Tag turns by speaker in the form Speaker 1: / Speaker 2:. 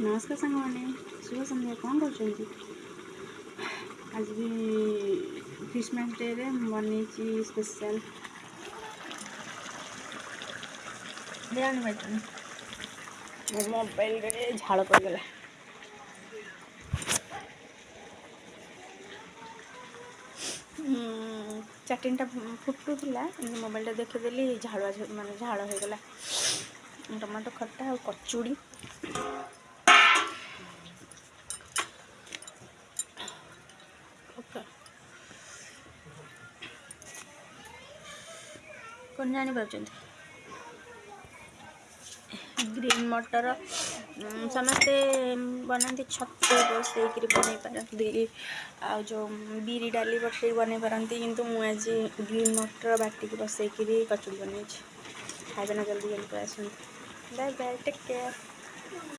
Speaker 1: नमस्कार सांग मैंने शुभ संध्या कौन कर आज भी क्रिसमस डे रे बनी स्पेशल जानी पार्टी मो मोबाइल रे झाड़ पड़गला चाटिंग फुटुला मोबाइल देखीदेली झाड़ुआ माने झाड़ हो गला टमाटो खट्टा और कचुड़ी कौन जानी पार्टी ग्रीन मटर समस्ते बनाती छतु बसैक बन पारती आ जो बिरी डाली बसई बन पारती किंतु मुझे ग्रीन मटर बाटिक बसैक कचुड़ी बनई खाए ना जल्दी जल्दी आस बाय बाय टेक केयर।